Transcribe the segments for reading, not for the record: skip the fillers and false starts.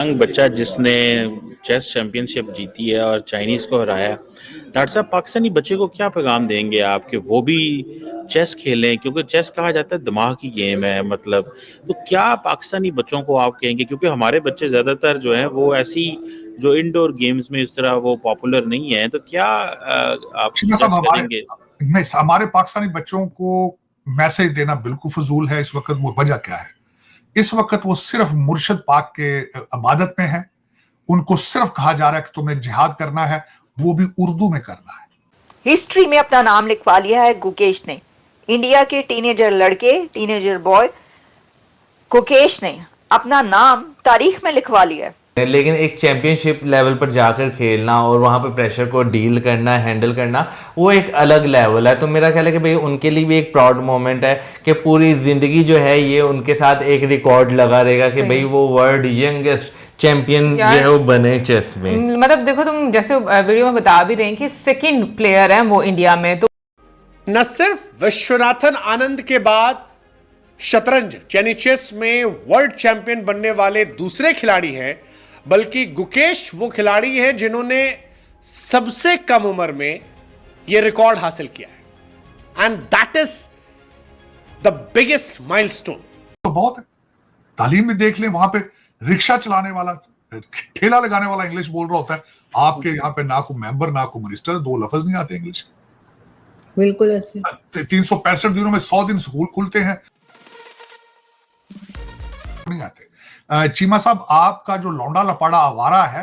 Young बच्चा जिसने chess championship जीती है और चाइनीज को हराया, डॉक्टर साहब पाकिस्तानी बच्चे को क्या पैगाम देंगे आप कि वो भी चेस खेलें, क्योंकि चेस कहा जाता है दिमाग की गेम है, मतलब तो क्या पाकिस्तानी बच्चों को आप कहेंगे, क्योंकि हमारे बच्चे ज्यादातर जो हैं वो ऐसी जो इंडोर गेम्स में इस तरह वो पॉपुलर नहीं है, तो क्या आप शिमा साहब, सजेस्ट करेंगे? नहीं, हमारे पाकिस्तानी बच्चों को मैसेज देना बिल्कुल फजूल है इस वक्त। वो वजह क्या है? इस वक्त वो सिर्फ मुर्शद पाक के इबादत में है। उनको सिर्फ कहा जा रहा है कि तुम्हें जिहाद करना है, वो भी उर्दू में करना है। हिस्ट्री में अपना नाम लिखवा लिया है गुकेश ने। इंडिया के टीनेजर लड़के, टीनेजर बॉय गुकेश ने अपना नाम तारीख में लिखवा लिया है। लेकिन एक चैंपियनशिप लेवल पर जाकर खेलना और वहाँ पे प्रेशर को डील करना, हैंडल करना, वो एक अलग लेवल है। तो मेरा ख्याल है कि भाई उनके लिए भी एक प्राउड मोमेंट है कि पूरी ज़िंदगी जो है ये उनके साथ एक रिकॉर्ड लगा रहेगा कि भाई वो वर्ल्ड यंगेस्ट चैंपियन जो है वो बने चेस में। मतलब देखो, तुम जैसे वीडियो में बता भी रहे हैं कि सेकंड प्लेयर है वो इंडिया में। तो न सिर्फ विश्वनाथन आनंद के बाद शतरंज यानी चेस में वर्ल्ड चैंपियन बनने वाले दूसरे खिलाड़ी हैं, बल्कि गुकेश वो खिलाड़ी हैं जिन्होंने सबसे कम उम्र में यह रिकॉर्ड हासिल किया है, and that is the biggest milestone. तो बहुत है। तालीम में देख लें, वहां पे रिक्शा चलाने वाला, ठेला लगाने वाला इंग्लिश बोल रहा होता है। आपके यहाँ पे ना को मेंबर ना को मिनिस्टर, दो लफ्ज नहीं आते इंग्लिश। बिल्कुल ऐसे 365 दिनों में 100 दिन स्कूल खुलते हैं, नहीं आते। चीमा साहब, आपका जो लौंडा लपाड़ा आवारा है,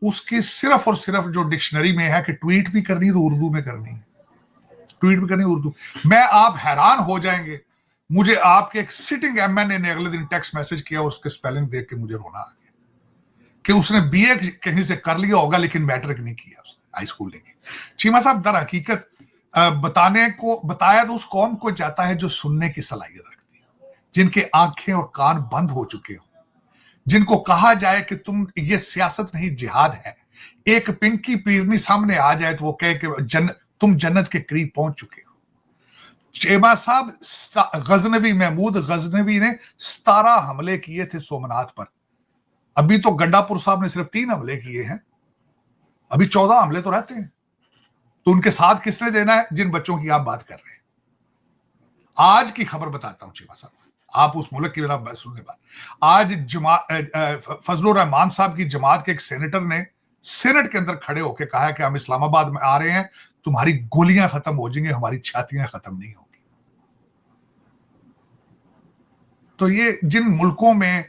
उसकी सिर्फ और सिर्फ जो डिक्शनरी में है कि ट्वीट भी करनी तो उर्दू में करनी है, ट्वीट भी करनी उर्दू मैं। आप हैरान हो जाएंगे, मुझे आपके एक सिटिंग एमएनए ने अगले दिन टेक्स्ट मैसेज किया, उसके स्पेलिंग देख के मुझे रोना आ गया कि उसने बीए कहीं से कर लिया होगा लेकिन मैट्रिक नहीं किया उसने, हाई स्कूल नहीं की। चीमा साहब, दर हकीकत बताया तो उस कौम को जाता है जो सुनने की सलाहियत रखती है, जिनके आंखें और कान बंद हो चुके हो, जिनको कहा जाए कि तुम ये सियासत नहीं जिहाद है। एक पिंकी पीरनी सामने आ जाए तो वो कहे कि तुम जन्नत के करीब पहुंच चुके हो। चेमा साहब, गजनवी महमूद गजनवी ने 17 हमले किए थे सोमनाथ पर। अभी तो गंडापुर साहब ने सिर्फ 3 हमले किए हैं, अभी 14 हमले तो रहते हैं। तो उनके साथ किसने देना है जिन बच्चों की आप बात कर रहे हैं? आज की खबर बताता हूं चीमा साहब, आप उस मुल्क की मेरा सुनने बाद। आज फजलुर रहमान साहब की जमात के एक सेनेटर ने सेनेट के अंदर खड़े होकर कहा है कि हम इस्लामाबाद में आ रहे हैं, तुम्हारी गोलियां खत्म हो जाएंगी, हमारी छातियां खत्म नहीं होंगी। तो ये जिन मुल्कों में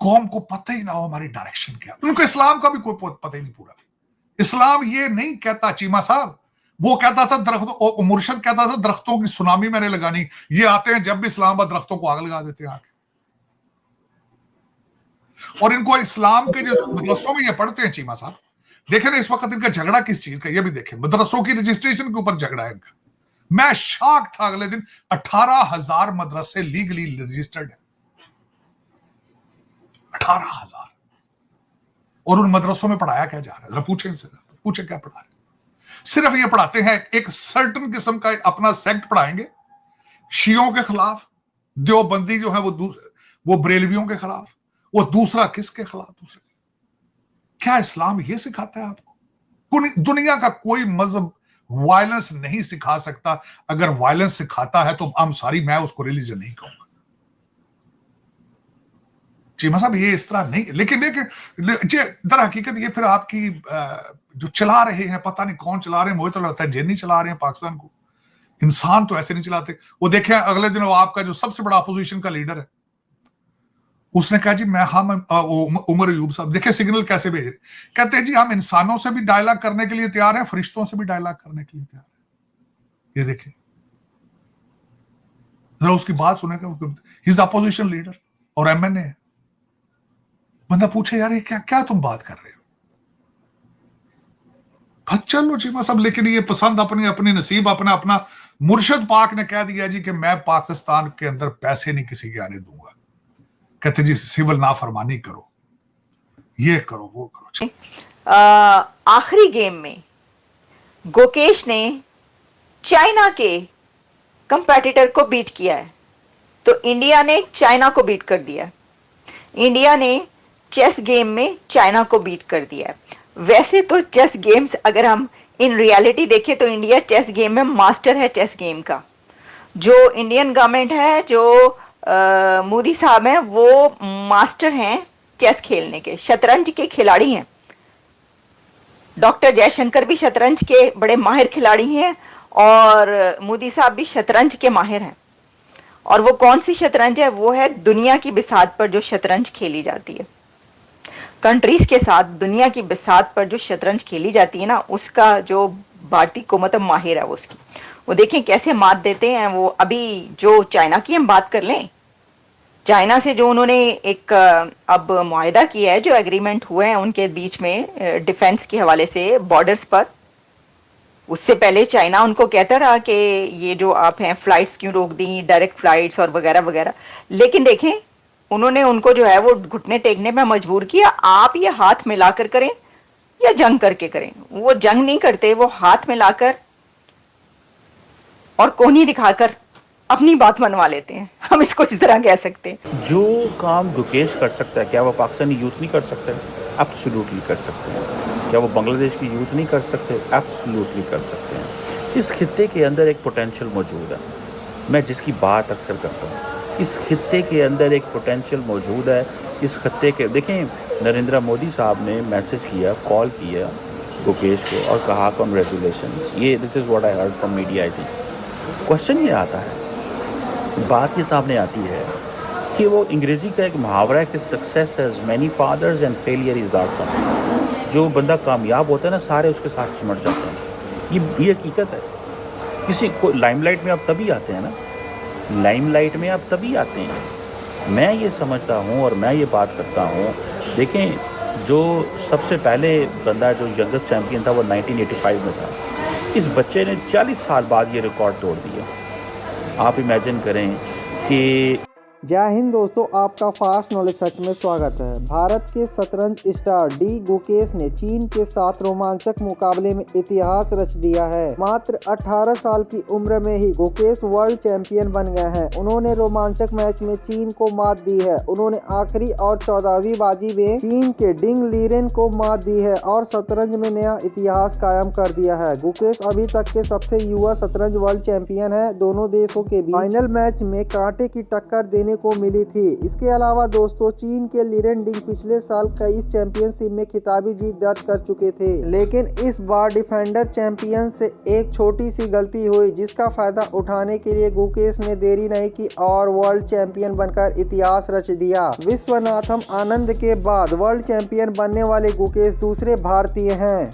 कौम को पता ही ना हो हमारी डायरेक्शन क्या, उनको इस्लाम का भी कोई पता ही नहीं पूरा। इस्लाम ये नहीं कहता चीमा साहब, वो कहता था दरख्तों, मुर्शद कहता था दरख्तों की सुनामी मैंने लगानी। ये आते हैं जब भी इस्लामाबाद दरख्तों को आग लगा देते हैं आके। और इनको इस्लाम के जो मदरसों में ये पढ़ते हैं चीमा साहब, देखें ना इस वक्त इनका झगड़ा किस चीज का, ये भी देखें, मदरसों की रजिस्ट्रेशन के ऊपर झगड़ा है इनका। मैं शॉक था अगले दिन, 18,000 मदरसे लीगली रजिस्टर्ड है, 18,000। और उन मदरसों में पढ़ाया क्या जा रहा है? जरा पूछे इनसे, पूछे क्या पढ़ा रहे? सिर्फ ये पढ़ाते हैं एक सर्टन किस्म का अपना सेक्ट पढ़ाएंगे, शियों के खिलाफ, देवबंदी जो है वो बरेलवियों के खिलाफ, वो दूसरा किसके खिलाफ? दूसरे। क्या इस्लाम ये सिखाता है आपको? दुनिया का कोई मजहब वायलेंस नहीं सिखा सकता। अगर वायलेंस सिखाता है तो मैं उसको रिलीजन नहीं कहूंगा। चीमा साहब, ये इस तरह नहीं, लेकिन दर हकीकत ये फिर आपकी जो चला रहे हैं, पता नहीं कौन चला रहे हैं, मुझे तो लगता है जिन्नी चला रहे हैं पाकिस्तान को। इंसान तो ऐसे नहीं चलाते। वो देखे अगले दिन वो आपका जो सबसे बड़ा अपोजिशन का लीडर है, उसने कहा जी उमर अयूब साहब, देखे सिग्नल कैसे भेज रहे, कहते हैं जी हम इंसानों से भी डायलॉग करने के लिए तैयार हैं, फरिश्तों से भी डायलॉग करने के लिए तैयार है। ये देखे जरा उसकी बात सुनेगा, ही इज अपोजिशन लीडर और एमएनए है। बंदा पूछे यार ये क्या क्या तुम बात कर रहे हो? चलो चीमा साहब, लेकिन ये पसंद अपनी अपनी नसीब, अपना अपना। मुर्शद पाक ने कह दिया जी कि मैं पाकिस्तान के अंदर पैसे नहीं किसी के आने दूंगा। कहते जी सिविल नाफरमानी करो, ये करो, वो करो। आखिरी गेम में गुकेश ने चाइना के कंपेटिटर को बीट किया है, तो इंडिया ने चाइना को बीट कर दिया। इंडिया ने चेस गेम में चाइना को बीट कर दिया है। वैसे तो चेस गेम्स अगर हम इन रियलिटी देखें तो इंडिया चेस गेम में मास्टर है चेस गेम का। जो इंडियन गवर्नमेंट है, जो मोदी साहब हैं, वो मास्टर हैं चेस खेलने के, शतरंज के खिलाड़ी हैं। डॉक्टर जयशंकर भी शतरंज के बड़े माहिर खिलाड़ी हैं और मोदी साहब भी शतरंज के माहिर हैं। और वो कौन सी शतरंज है? वो है दुनिया की बिसात पर जो शतरंज खेली जाती है, कंट्रीज के साथ दुनिया की बिसात पर जो शतरंज खेली जाती है ना, उसका जो भारतीय को मतलब माहिर है वो उसकी, वो देखें कैसे मात देते हैं वो। अभी जो चाइना की हम बात कर लें, चाइना से जो उन्होंने एक अब मुआहिदा किया है, जो एग्रीमेंट हुए हैं उनके बीच में डिफेंस के हवाले से बॉर्डर्स पर, उससे पहले चाइना उनको कहता रहा कि ये जो आप हैं फ्लाइट्स क्यों रोक दी, डायरेक्ट फ्लाइट्स और वगैरह वगैरह। लेकिन देखें उन्होंने उनको जो है वो घुटने टेकने में मजबूर किया। आप ये हाथ मिलाकर करें या जंग करके करें। वो जंग नहीं करते, वो हाथ मिलाकर और कोहनी दिखाकर अपनी बात मनवा लेते हैं, हम इसको इस तरह कह सकते हैं। जो काम गुकेश कर सकता है, क्या वो पाकिस्तानी यूथ नहीं कर सकते? एब्सोल्युटली कर सकते हैं। क्या वो बांग्लादेश की यूथ नहीं कर सकते? एब्सोल्युटली कर सकते हैं। इस खित्ते के अंदर एक पोटेंशियल मौजूद है, मैं जिसकी बात अक्सर करता हूँ। इस खित्ते के अंदर एक पोटेंशियल मौजूद है। इस खित्ते के देखें, नरेंद्र मोदी साहब ने मैसेज किया, कॉल किया गुकेश को और कहा कॉन्ग्रेचुलेशंस। ये this is what I heard from media. I think question ये आता है, बात ये सामने आती है कि वो अंग्रेज़ी का एक मुहावरा है कि success has many fathers and failure is our father. जो बंदा कामयाब होता है ना, सारे उसके साथ चिमट जाते हैं। ये हकीकत है। किसी को लाइमलाइट में आप तभी आते हैं ना, लाइमलाइट में आप तभी आते हैं। मैं ये समझता हूँ और मैं ये बात करता हूँ, देखें जो सबसे पहले बंदा जो यंगेस्ट चैम्पियन था वो 1985 में था। इस बच्चे ने 40 साल बाद ये रिकॉर्ड तोड़ दिया। आप इमेजिन करें कि जय हिंद दोस्तों, आपका फास्ट नॉलेज फैक्ट में स्वागत है। भारत के शतरंज स्टार डी गुकेश ने चीन के साथ रोमांचक मुकाबले में इतिहास रच दिया है। मात्र 18 साल की उम्र में ही गुकेश वर्ल्ड चैंपियन बन गए हैं। उन्होंने रोमांचक मैच में चीन को मात दी है। उन्होंने आखिरी और 14वीं बाजी में चीन के डिंग लीरेन को मात दी है और शतरंज में नया इतिहास कायम कर दिया है। गुकेश अभी तक के सबसे युवा शतरंज वर्ल्ड चैंपियन है। दोनों देशों के बीच फाइनल मैच में कांटे की टक्कर देने को मिली थी। इसके अलावा दोस्तों, चीन के लीरेन डिंग पिछले साल कई चैंपियनशिप में खिताबी जीत दर्ज कर चुके थे, लेकिन इस बार डिफेंडर चैंपियन से एक छोटी सी गलती हुई, जिसका फायदा उठाने के लिए गुकेश ने देरी नहीं की और वर्ल्ड चैंपियन बनकर इतिहास रच दिया। विश्वनाथन आनंद के बाद वर्ल्ड चैंपियन बनने वाले गुकेश दूसरे भारतीय हैं।